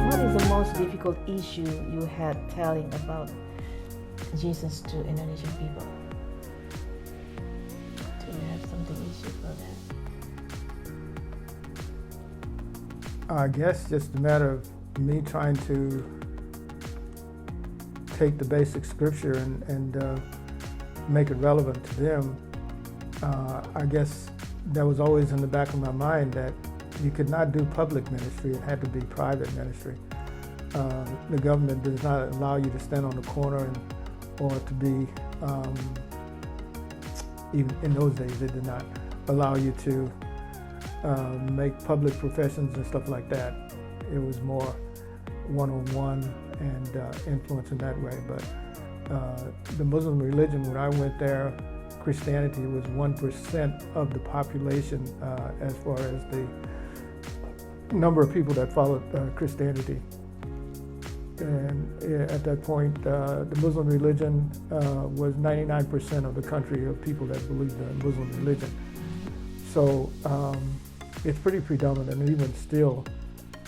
What is the most difficult issue you had telling about Jesus to Indonesian people? Do you have something issue for that? I guess just a matter of me trying to take the basic scripture and make it relevant to them. I guess that was always in the back of my mind that you could not do public ministry, it had to be private ministry. The government does not allow you to stand on the corner or to be, even in those days, they did not allow you to make public professions and stuff like that. It was more one-on-one and influence in that way. But the Muslim religion, when I went there, Christianity was 1% of the population as far as the number of people that followed Christianity. And at that point, the Muslim religion was 99% of the country of people that believed in the Muslim religion. So it's pretty predominant, and even still,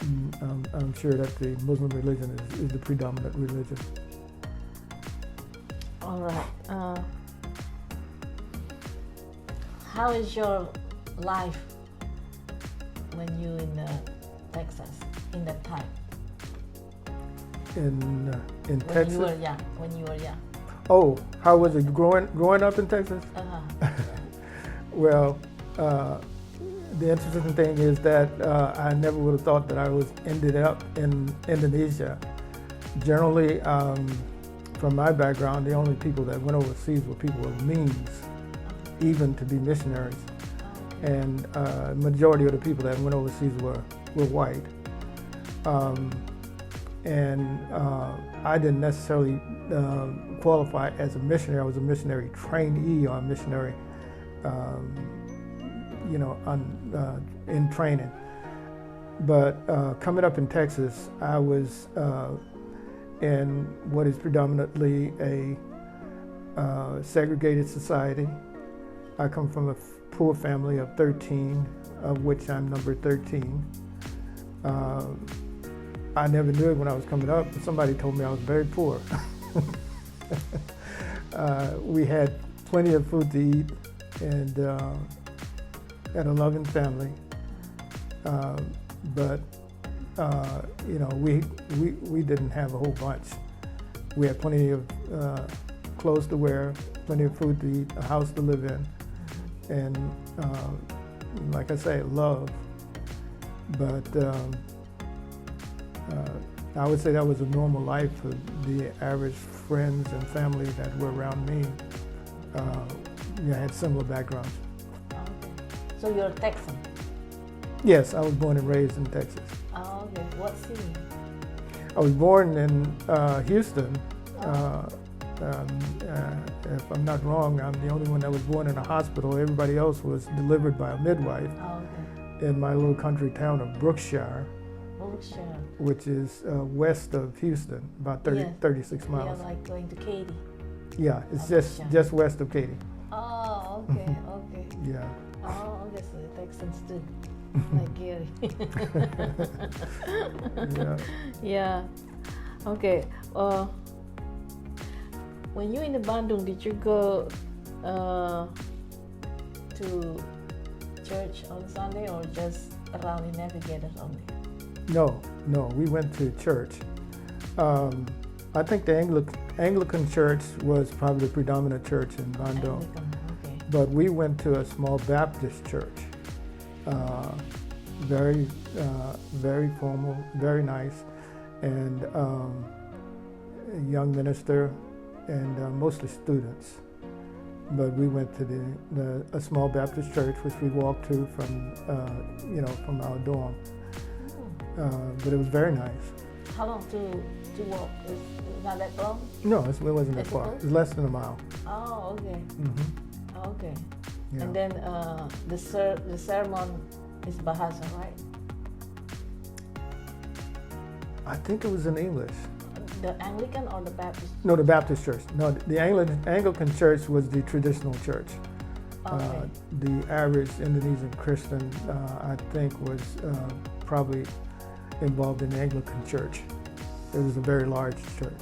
I'm sure that the Muslim religion is the predominant religion. All right. How is your life when you in Texas in that time? In When Texas? you were young. When you were young. Oh, how was it growing up in Texas? Well, the interesting thing is that I never would have thought that I was ended up in Indonesia. Generally, from my background, the only people that went overseas were people of means, even to be missionaries. And majority of the people that went overseas were white. I didn't necessarily qualify as a missionary. I was a missionary trainee or a missionary, in training. But coming up in Texas, I was in what is predominantly a segregated society. I come from a poor family of 13, of which I'm number 13. I never knew it when I was coming up, but somebody told me I was very poor. We had plenty of food to eat and had a loving family. But we didn't have a whole bunch. We had plenty of clothes to wear, plenty of food to eat, a house to live in, and like I say, love. But I would say that was a normal life for the average friends and family that were around me. I had similar backgrounds. Okay. So you're Texan? Yes, I was born and raised in Texas. Oh, okay. What city? I was born in Houston. If I'm not wrong, I'm the only one that was born in a hospital. Everybody else was delivered by a midwife in my little country town of Brookshire, which is west of Houston, about 36 miles. Yeah, like going to Katy. Yeah, it's just west of Katy. Oh, okay, okay. Yeah. Oh, okay, so the Texans too, like Gary. Yeah. Yeah. Okay. When you in the Bandung, did you go to church on Sunday or just around in Navigators only? No, we went to church. I think the Anglican church was probably the predominant church in Bandung. Okay. But we went to a small Baptist church. Very formal, very nice, and a young minister, and mostly students. But we went to a small Baptist church, which we walked to from our dorm. But it was very nice. How long to walk? Is not that long? No, it wasn't that far. It was less than a mile. Oh, okay. Mm-hmm. Okay. Yeah. And then the sermon is Bahasa, right? I think it was in English. The Anglican or the Baptist? No, the Baptist church. No, the Anglican church was the traditional church. Okay. The average Indonesian Christian, I think, was probably involved in the Anglican church. It was a very large church.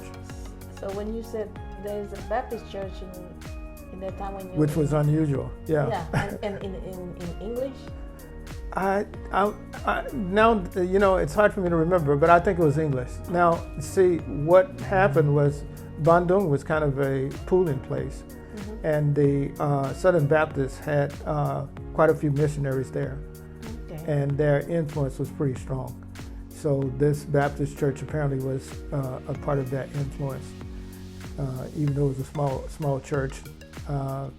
So when you said there's a Baptist church in that time when you Which was unusual, yeah. Yeah, and in English? Now, you know, it's hard for me to remember, but I think it was English. Now, see, what happened was Bandung was kind of a pooling place, and the Southern Baptists had quite a few missionaries there, and their influence was pretty strong. So this Baptist church apparently was a part of that influence, even though it was a small church. I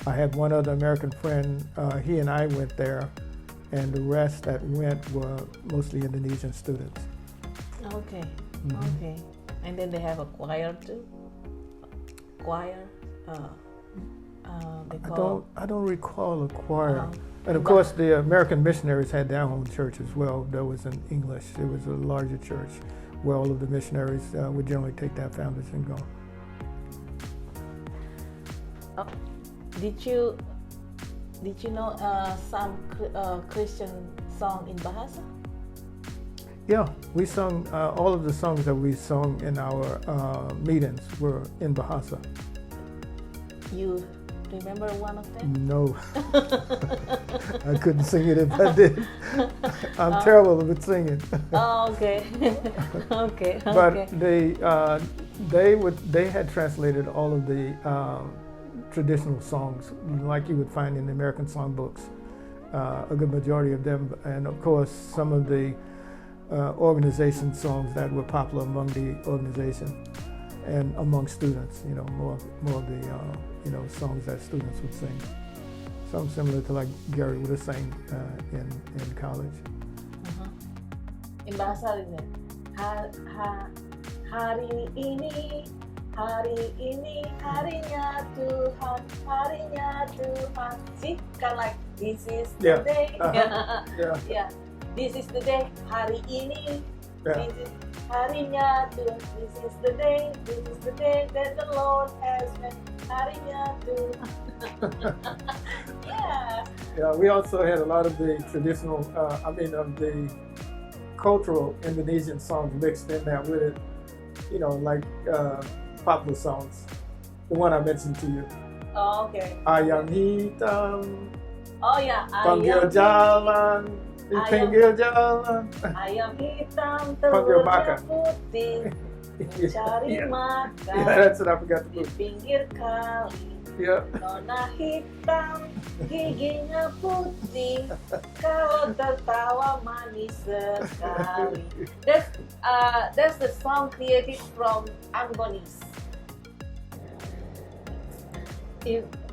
had one other American friend, he and I went there, and the rest that went were mostly Indonesian students. Okay, okay. And then they have a choir too? Choir? I don't recall a choir. And of course, the American missionaries had their own church as well. That was in English. It was a larger church where all of the missionaries would generally take their families and go. Did you know some Christian song in Bahasa? Yeah, we sung, all of the songs that we sung in our meetings were in Bahasa. You remember one of them? No. I couldn't sing it if I did. I'm terrible with singing. Oh, okay. Okay. But they had translated all of the traditional songs like you would find in the American songbooks, a good majority of them, and of course some of the organization songs that were popular among the organization and among students, you know, more of the you know, songs that students would sing. Some similar to like Gary would have sang in college. In Bahasa ini, hari ini harinya Tuhan. See, kind of like this is the day. Yeah. This is the day. Hari ini. This is harinya Tuhan. This is the day. This is the day that the Lord has made. Harinya Tuhan. Yeah. Yeah. We also had a lot of the traditional. of the cultural Indonesian songs mixed in there with it. You know, like popular songs. The one I mentioned to you. Oh, okay. Ayam hitam. Oh yeah. Panggil jalan. Pinggir jalan. Ayam hitam Panggil telurnya makan. putih. Mencari makan. Yeah, that's what I forgot to Di put. pinggir kali. Yeah. Nona hitam, giginya putih. Kalau tertawa manis sekali. That's the song created from Angonis.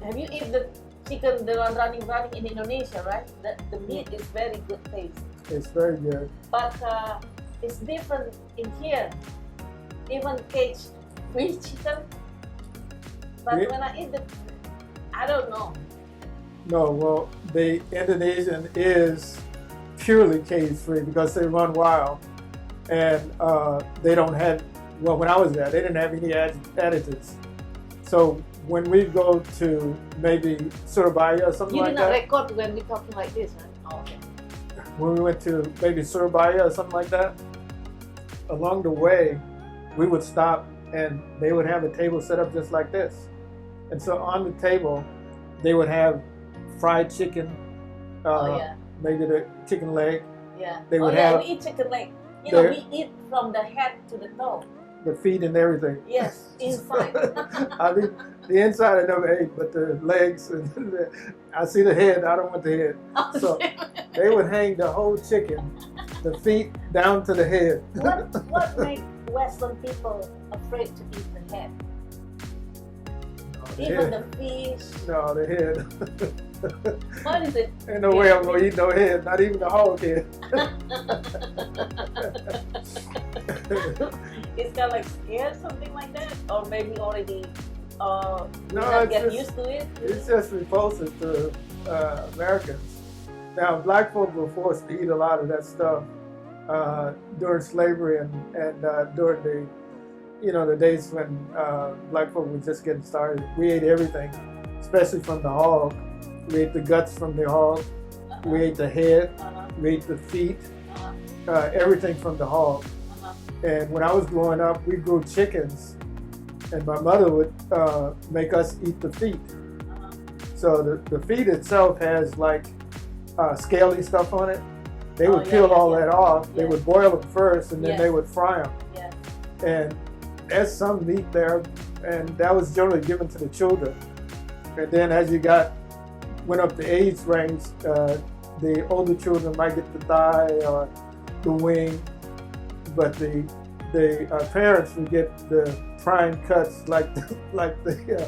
Have you eaten the chicken, the one running in Indonesia, right? The meat is very good taste. It's very good. But it's different in here. Even caged free chicken. But when I eat it, I don't know. No, well, the Indonesian is purely cage-free because they run wild, and they don't have. Well, when I was there, they didn't have any additives. So when we go to maybe Surabaya or something like that. You did not record when we talking like this, right? Oh, okay. When we went to maybe Surabaya or something like that, along the way, we would stop and they would have a table set up just like this. And so on the table, they would have fried chicken, maybe the chicken leg. Yeah. They would have. We eat chicken leg. You know, we eat from the head to the toe. The feet and everything. Yes, inside. I mean, the inside I never ate, but the legs and I see the head. I don't want the head. So they would hang the whole chicken, the feet down to the head. What makes Western people afraid to eat the head? Even the fish. No, the head. What is it? Ain't no way I'm gonna eat no head, not even the hog head. It's kind of like scared, something like that, or maybe already get used to it. It's just repulsive to Americans. Now, black folk were forced to eat a lot of that stuff during slavery and during the days when black folk were just getting started. We ate everything, especially from the hog. We ate the guts from the hog. We ate the head. We ate the feet. everything from the hog. And when I was growing up, we grew chickens, and my mother would make us eat the feet. So the feet itself has like scaly stuff on it. They would peel all that off. They would boil them first, and then they would fry them. And there's some meat there, and that was generally given to the children. And then as you went up the age range, the older children might get the thigh or the wing, but the parents would get the prime cuts like the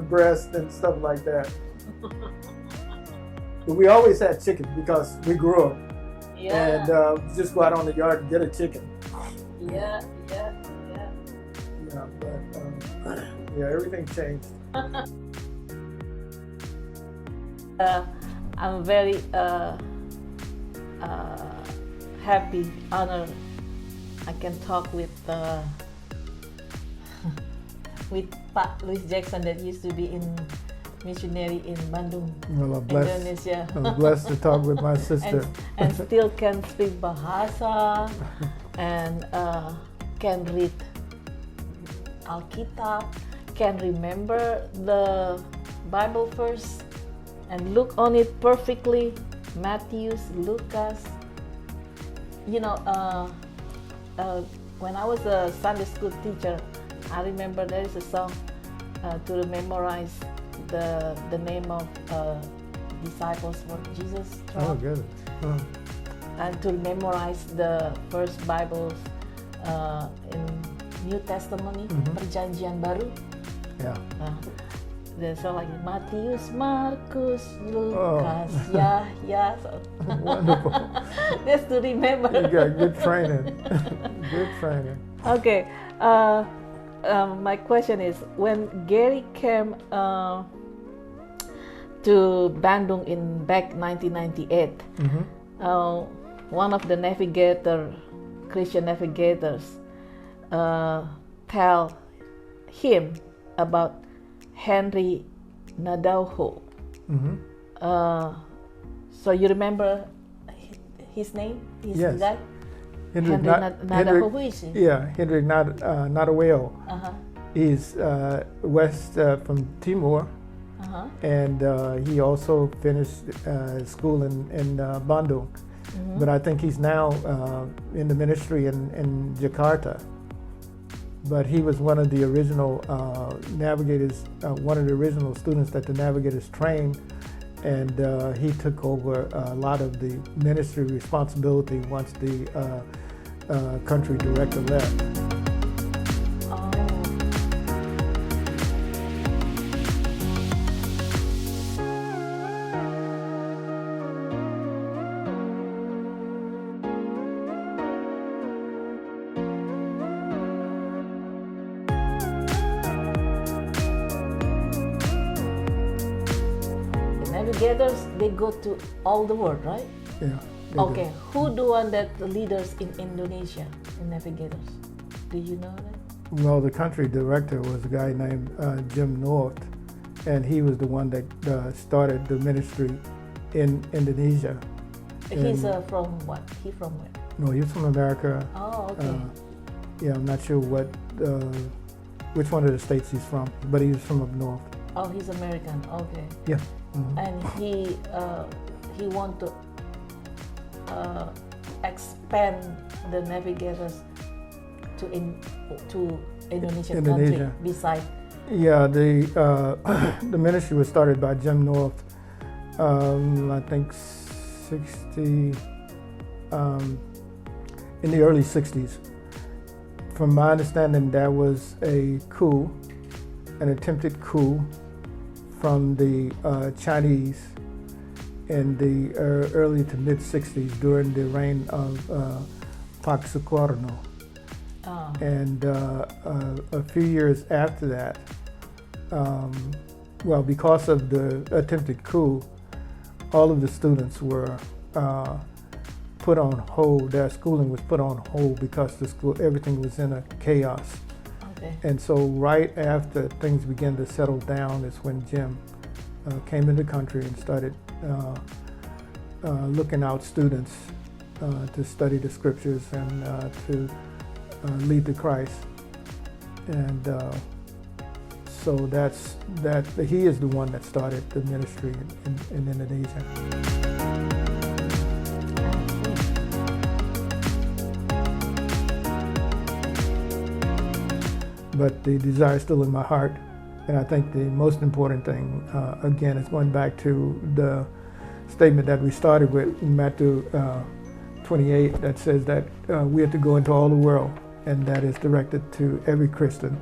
breast and stuff like that. But we always had chicken because we grew them. And just go out on the yard and get a chicken. Yeah, but everything changed. I'm very happy, honored. I can talk with Pak Louis Jackson that used to be in Missionary in Bandung, Well, Indonesia. I'm blessed to talk with my sister. and still can speak Bahasa and can read Alkitab, can remember the Bible verse and look on it perfectly. Matthew, Lucas. You know, when I was a Sunday school teacher, I remember there is a song to memorize the name of disciples for Jesus. Oh, good. And to memorize the first Bibles in New Testament, Perjanjian Baru. Yeah. So like Matius, Markus, Lucas, Yahya. So. Wonderful. Just to remember. You got good training. Good training. Okay. My question is, when Gary came to Bandung in back 1998, one of the Christian navigators, tell him about Henry Nadauho. So you remember his name? Yes. Guy? Henry Nadauho, who is he? Yeah, Henry Nadauho. He's west from Timor, and he also finished school in Bandung. But I think he's now in the ministry in Jakarta. But he was one of the original navigators, one of the original students that the navigators trained, and he took over a lot of the ministry responsibility once the country director left. Navigators, they go to all the world, right? Yeah. Okay, who do one that the leaders in Indonesia in navigators? Do you know that? Well, the country director was a guy named Jim North, and he was the one that started the ministry in Indonesia. He's from what? He from where? No, he's from America. Oh, okay. Yeah, I'm not sure which one of the states he's from, but he's from up north. Oh, he's American. Okay. Yeah. And he want to expand the navigators to Indonesian country beside. Yeah, the ministry was started by Jim North. I think 60 in the early 60s. From my understanding, that was an attempted coup from the Chinese in the early to mid 60s during the reign of Pak Sukarno. And a few years after that, because of the attempted coup, all of the students were put on hold. Their schooling was put on hold because everything was in a chaos. Okay. And so right after things began to settle down is when Jim came in the country and started looking out students to study the scriptures and to lead to Christ. And so he is the one that started the ministry in Indonesia. But the desire is still in my heart. And I think the most important thing, again, is going back to the statement that we started with in Matthew 28 that says that we are to go into all the world, and that is directed to every Christian,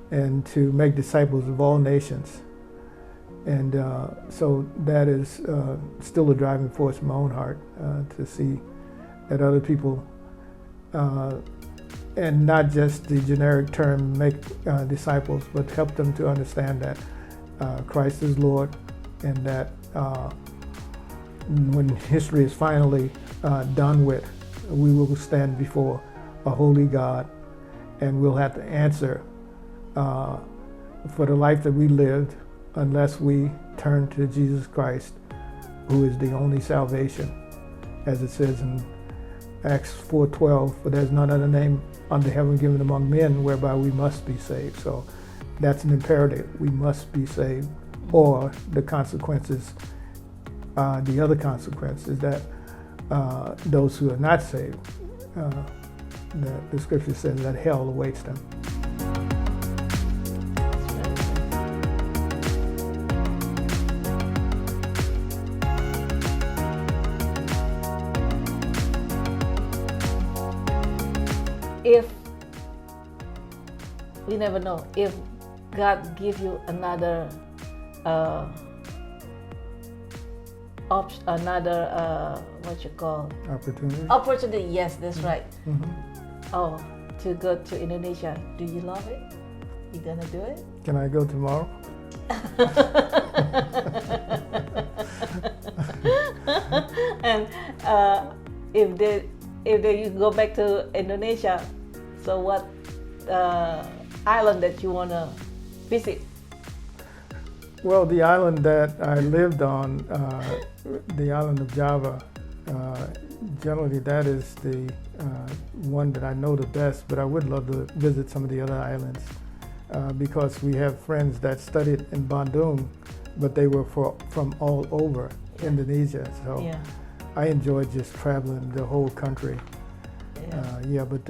and to make disciples of all nations. And so that is still a driving force in my own heart, to see that other people, and not just the generic term make disciples, but help them to understand that Christ is Lord, and that when history is finally done with, we will stand before a holy God, and we'll have to answer for the life that we lived unless we turn to Jesus Christ, who is the only salvation, as it says in Acts 4:12, for there's none other name under heaven given among men whereby we must be saved. So that's an imperative. We must be saved, or the consequences, the other consequence is that those who are not saved, the scripture says that hell awaits them. If we never know, if God give you another what you call opportunity, yes, that's right. Oh, to go to Indonesia, do you love it? You gonna do it? Can I go tomorrow? And if you go back to Indonesia, so what island that you wanna visit? Well, the island that I lived on, the island of Java, generally that is the one that I know the best, but I would love to visit some of the other islands because we have friends that studied in Bandung, but they were from all over Indonesia. So yeah. I enjoyed just traveling the whole country. But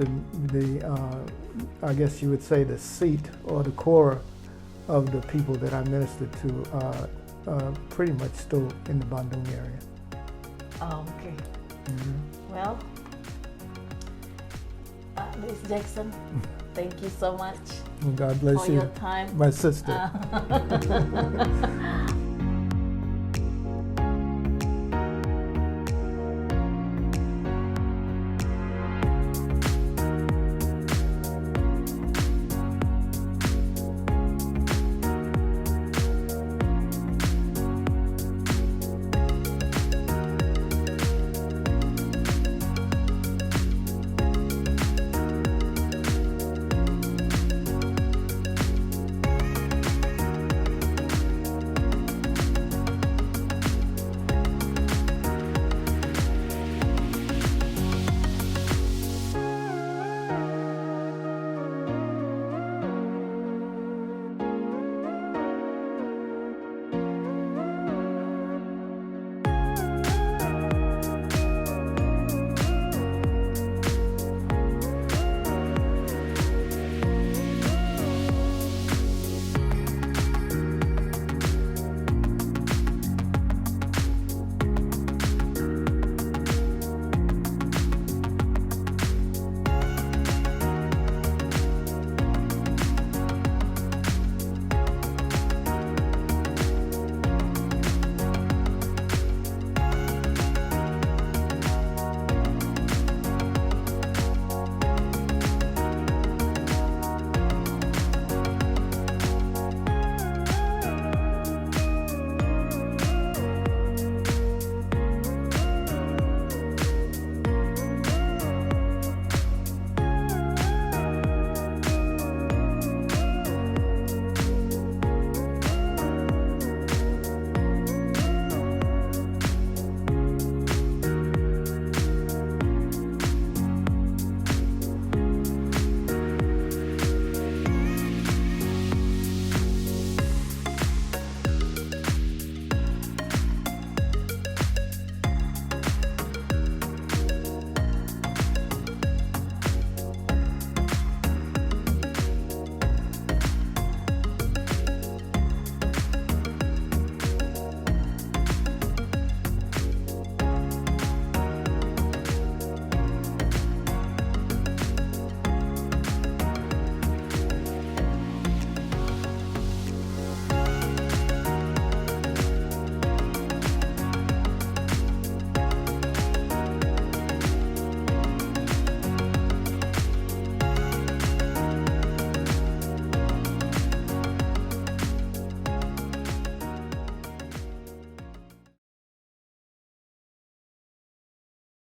I guess you would say the seat or the core of the people that I ministered to pretty much still in the Bandung area. Oh, okay. Well, Miss Jackson, thank you so much. God bless for you. Your time. My sister.